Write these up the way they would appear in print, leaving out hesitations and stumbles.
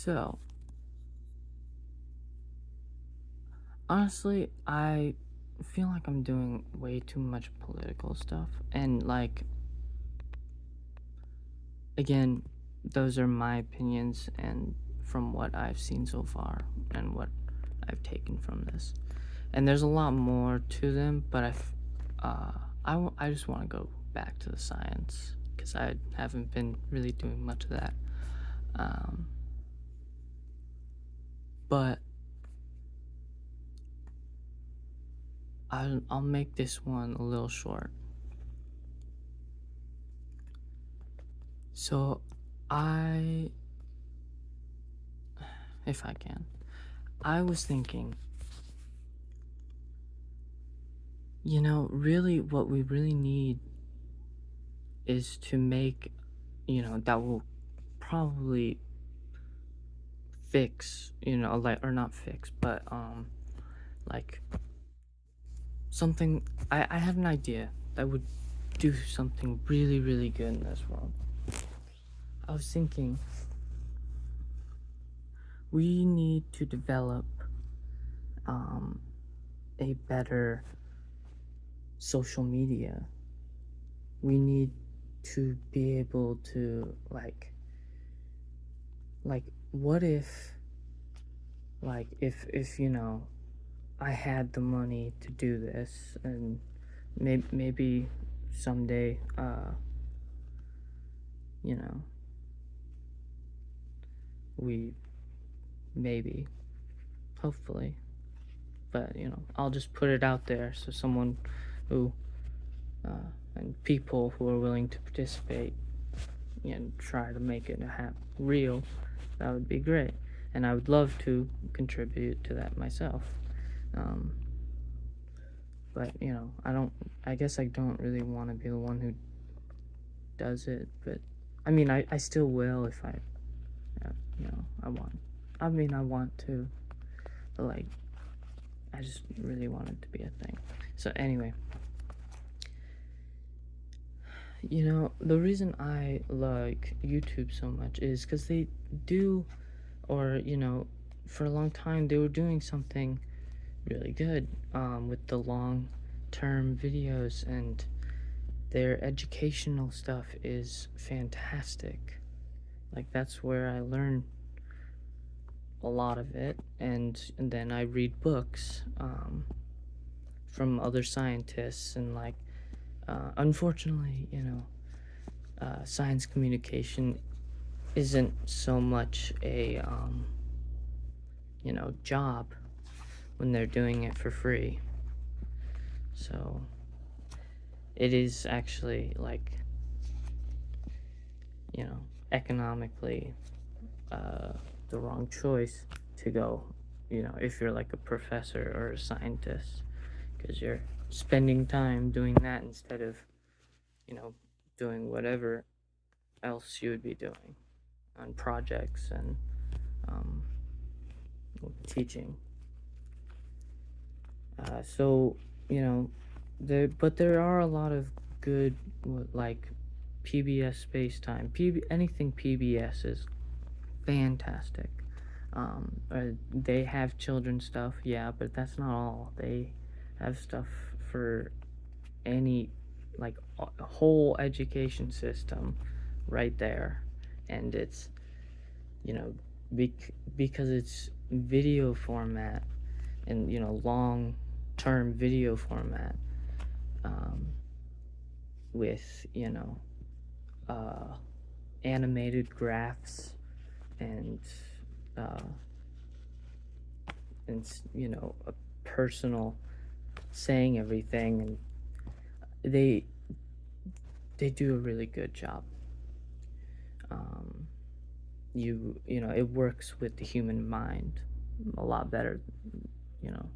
So, honestly, I feel like I'm doing way too much political stuff. And, again, those are my opinions and from what I've seen so far and what I've taken from this. And there's a lot more to them, but I just want to go back to the science because I haven't been really doing much of that. Um, but I'll make this one a little short. So, I, if I can, I was thinking, really what we really need is to make, that will probably fix, or not fix, but, like, something, I have an idea that would do something really, really good in this world. I was thinking, we need to develop, um, a better social media. We need to be able to like what if if I had the money to do this, and maybe someday you know we maybe, hopefully, but I'll just put it out there so someone who and people who are willing to participate and try to make it real, that would be great. And I would love to contribute to that myself. Um, but I guess I don't really want to be the one who does it. But I mean, I still will if I want. I want to, but I just really want it to be a thing. So anyway, the reason I like YouTube so much is because they do, or for a long time they were doing something really good with the long term videos, and their educational stuff is fantastic. That's where I learn a lot of it, and then I read books from other scientists, and unfortunately, science communication isn't so much a job when they're doing it for free. So it is actually economically the wrong choice to go, if you're like a professor or a scientist, because you're spending time doing that instead of, doing whatever else you would be doing on projects and um, teaching. So, but there are a lot of good, PBS space time. Anything PBS is fantastic. They have children's stuff, yeah, but that's not all. They have stuff for any, a whole education system right there. And it's, you know, because it's video format and, long term video format, um, with, uh, animated graphs and uh, a personal saying everything, and they they do a really good job. um, it works with the human mind a lot better, you know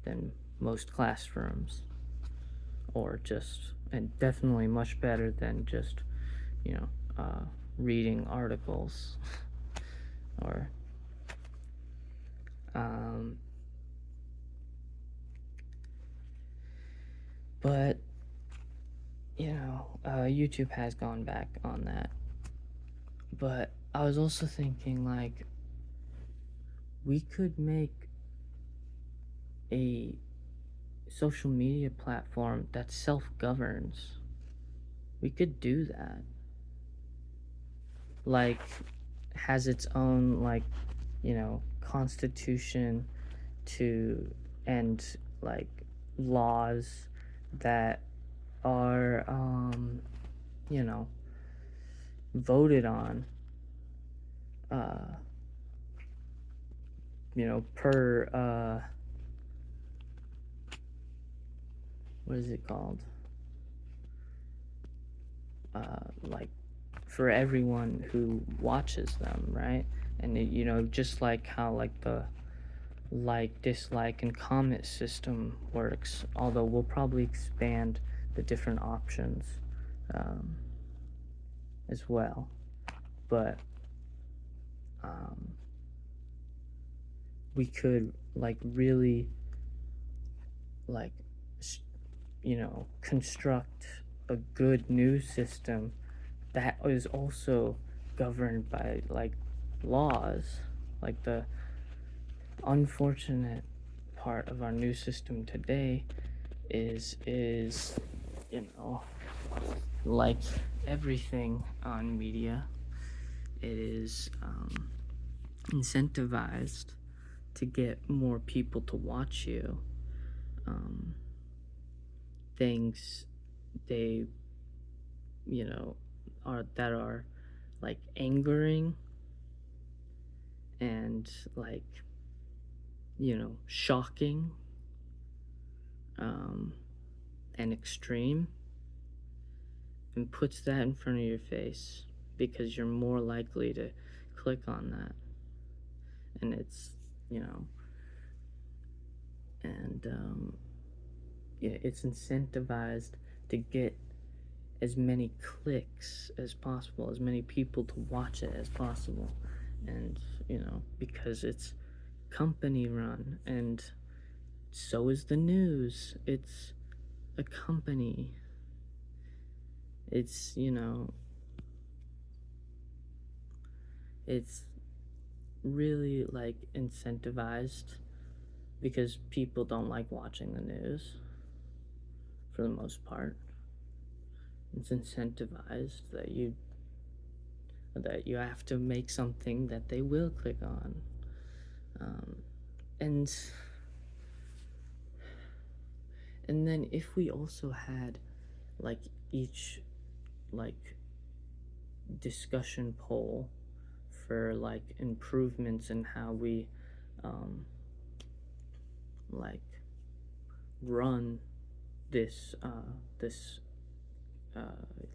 than most classrooms, and definitely much better than just you know reading articles or um, but YouTube has gone back on that. But I was also thinking, we could make a social media platform that self-governs. We could do that. Like, has its own, like, constitution to, and like laws that are you know voted on uh per what is it called, like, for everyone who watches them, right? And it, just like how, like, the like, dislike, and comment system works, although we'll probably expand the different options um, as well. But we could, like, really, like, construct a good news system that is also governed by, like, laws. Like, the unfortunate part of our news system today is like everything on media, it is incentivized to get more people to watch you. Things they are like angering and, like, shocking, and extreme, and puts that in front of your face because you're more likely to click on that. And it's, and yeah, it's incentivized to get as many clicks as possible, as many people to watch it as possible. And, because it's company run, and so is the news. It's a company. It's, it's really, like, incentivized because people don't like watching the news for the most part. It's incentivized that you have to make something that they will click on. And then if we also had, like, each, like, discussion poll for, like, improvements in how we like, run this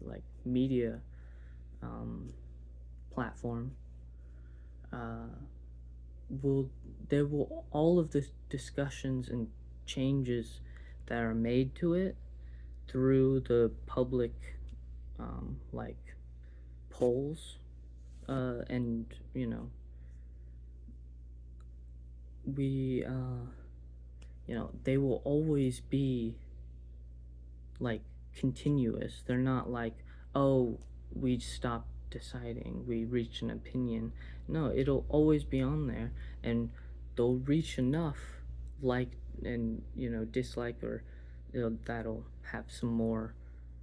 like, media platform, will there will all of the discussions and changes that are made to it through the public, like, polls, and we they will always be, like, continuous. They're not like, oh, we stopped deciding, we reached an opinion. No, it'll always be on there, and they'll reach enough, like, and dislike, or that'll have some more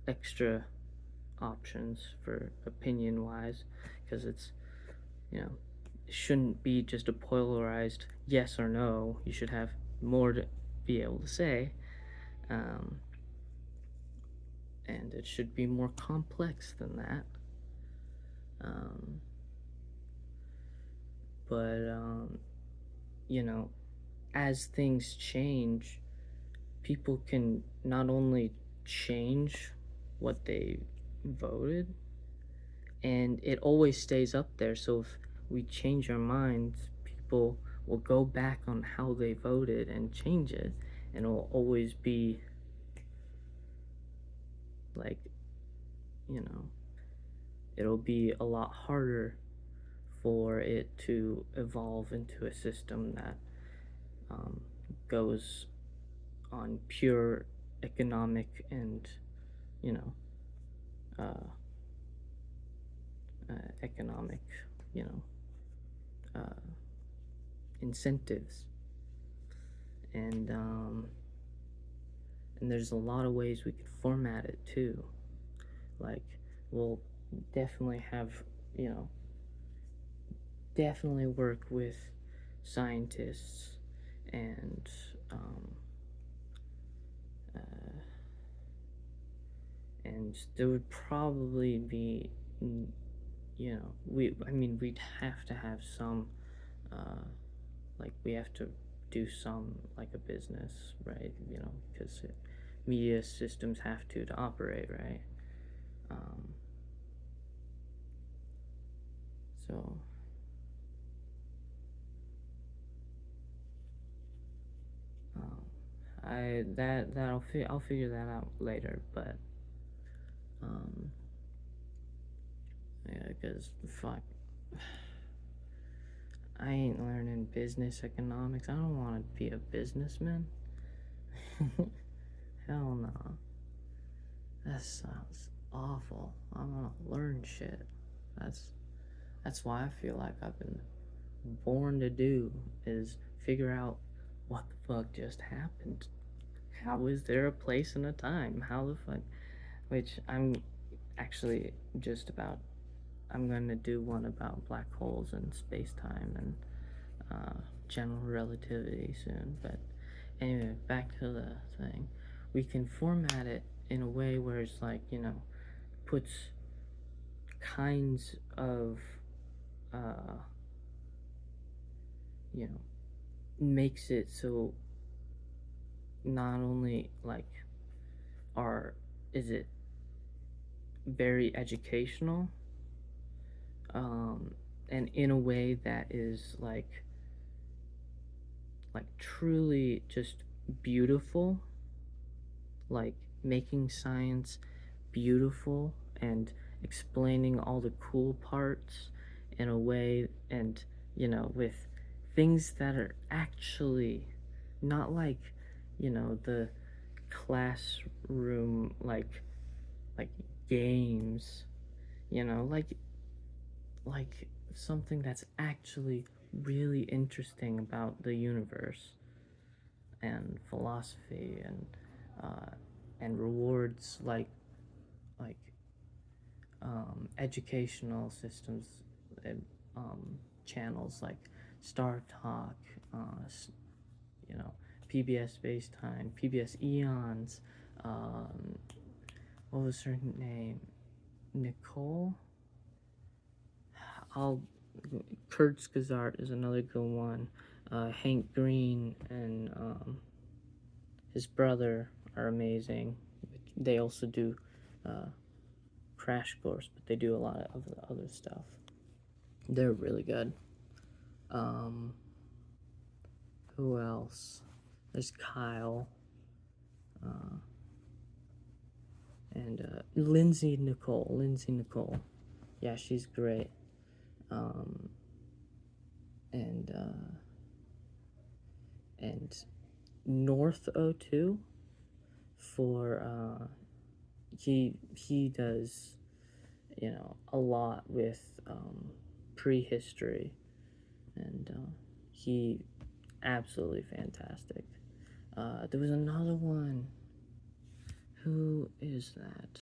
extra options for opinion wise, because it's, it shouldn't be just a polarized yes or no. You should have more to be able to say. And it should be more complex than that. But as things change, people can not only change what they voted, and it always stays up there. So if we change our minds, people will go back on how they voted and change it, and it'll always be, like, it'll be a lot harder for it to evolve into a system that goes on pure economic and, you know, economic, uh, incentives, and there's a lot of ways we could format it too. Like, we'll definitely have, you know, definitely work with scientists and uh, there would probably be, you know, we'd have to have some, like, we have to do some, like, a business, right? You know, because media systems have to operate, right? um, so um, I'll figure that out later, but um, yeah, because fuck, I ain't learning business economics. I don't want to be a businessman. Hell no. That sounds awful. I want to learn shit. That's why I feel like I've been born to do, is figure out what the fuck just happened. How is there a place and a time? How the fuck? Which I'm actually just about. I'm gonna do one about black holes and space time and general relativity soon. But anyway, back to the thing. We can format it in a way where it's like, you know, puts kinds of, you know, makes it so not only like are is it very educational, and in a way that is like truly just beautiful, like making science beautiful and explaining all the cool parts in a way, and you know, with things that are actually not like, you know, the classroom, like games, you know, like something that's actually really interesting about the universe and philosophy, uh, and rewards like educational systems and channels like Star Talk, you know, PBS Space Time, PBS Eons. Um, what was her name? Nicole. I'll. Kurt Skazart is another good one. Hank Green and his brother are amazing. They also do Crash Course, but they do a lot of the other stuff. They're really good. Um, who else? There's Kyle. And Lindsay Nicole. Yeah, she's great. Um, and and North O2 for he does, you know, a lot with prehistory, and he absolutely fantastic. There was another one. Who is that?